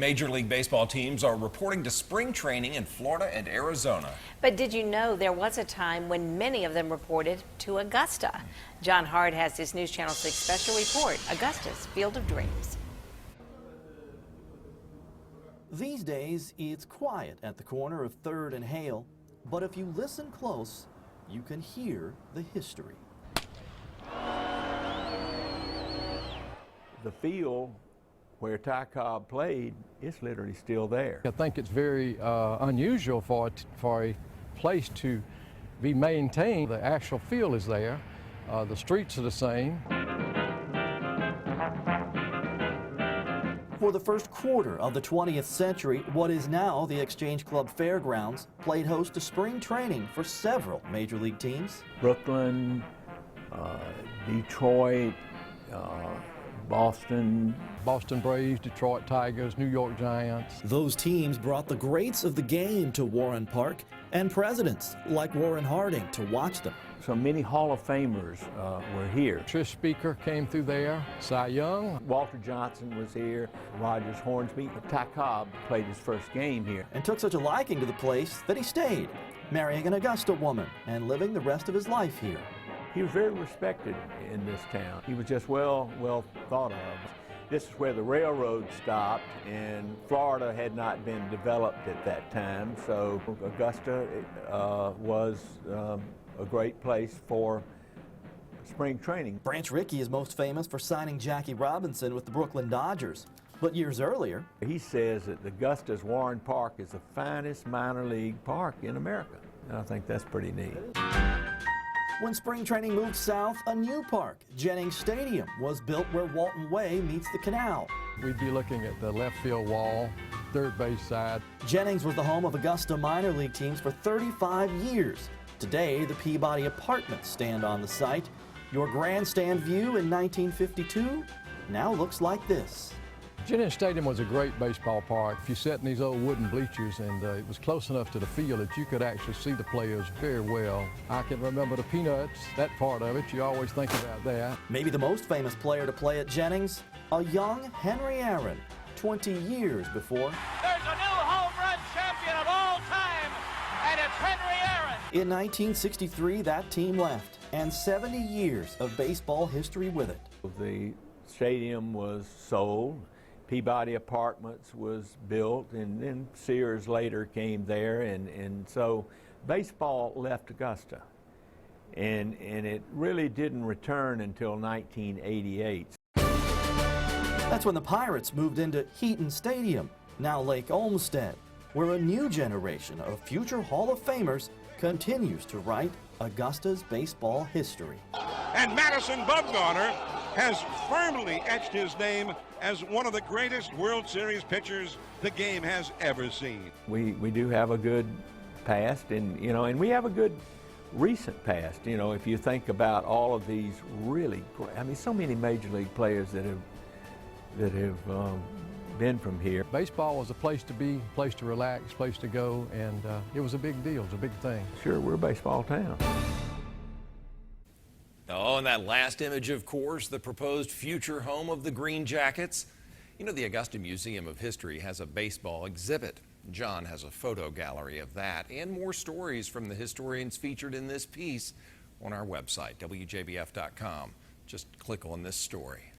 Major League Baseball teams are reporting to spring training in Florida and Arizona. But did you know there was a time when many of them reported to Augusta? John Hart has this News Channel 6 special report, Augusta's Field of Dreams. These days, it's quiet at the corner of 3rd and Hale, but if you listen close, you can hear the history. The field where Ty Cobb played is literally still there. I think it's very unusual for a place to be maintained. The actual field is there. The streets are the same. For the first quarter of the 20th century, what is now the Exchange Club Fairgrounds played host to spring training for several major league teams. Brooklyn, Detroit, Boston Braves, Detroit Tigers, New York Giants. Those teams brought the greats of the game to Warren Park and presidents like Warren Harding to watch them. So many Hall of Famers were here. Trish Speaker came through there, Cy Young. Walter Johnson was here, Rogers Hornsby. Ty Cobb played his first game here. And took such a liking to the place that he stayed, marrying an Augusta woman and living the rest of his life here. He was very respected in this town. He was just well thought of. This is where the railroad stopped, and Florida had not been developed at that time, so Augusta was a great place for spring training. Branch Rickey is most famous for signing Jackie Robinson with the Brooklyn Dodgers. But years earlier, he says that Augusta's Warren Park is the finest minor league park in America. And I think that's pretty neat. When spring training moved south, a new park, Jennings Stadium, was built where Walton Way meets the canal. We'd be looking at the left field wall, third base side. Jennings was the home of Augusta minor league teams for 35 years. Today, the Peabody Apartments stand on the site. Your grandstand view in 1952 now looks like this. Jennings Stadium was a great baseball park. If you sat in these old wooden bleachers, and it was close enough to the field that you could actually see the players very well. I can remember the Peanuts, that part of it. You always think about that. Maybe the most famous player to play at Jennings, a young Henry Aaron, 20 years before. There's a new home run champion of all time, and it's Henry Aaron. In 1963, that team left, and 70 years of baseball history with it. The stadium was sold. Peabody Apartments was built, and then Sears later came there, and so baseball left Augusta. And it really didn't return until 1988. That's when the Pirates moved into Heaton Stadium, now Lake Olmsted, where a new generation of future Hall of Famers continues to write Augusta's baseball history. And Madison Bumgarner has firmly etched his name as one of the greatest World Series pitchers the game has ever seen. We do have a good past, and we have a good recent past. If you think about all of these really great, I mean, so many major league players that have been from here. Baseball was a place to be, a place to relax, a place to go, and it was a big deal. It was a big thing. Sure, we're a baseball town. Oh, and that last image, of course, the proposed future home of the Green Jackets. The Augusta Museum of History has a baseball exhibit. John has a photo gallery of that and more stories from the historians featured in this piece on our website, WJBF.com. Just click on this story.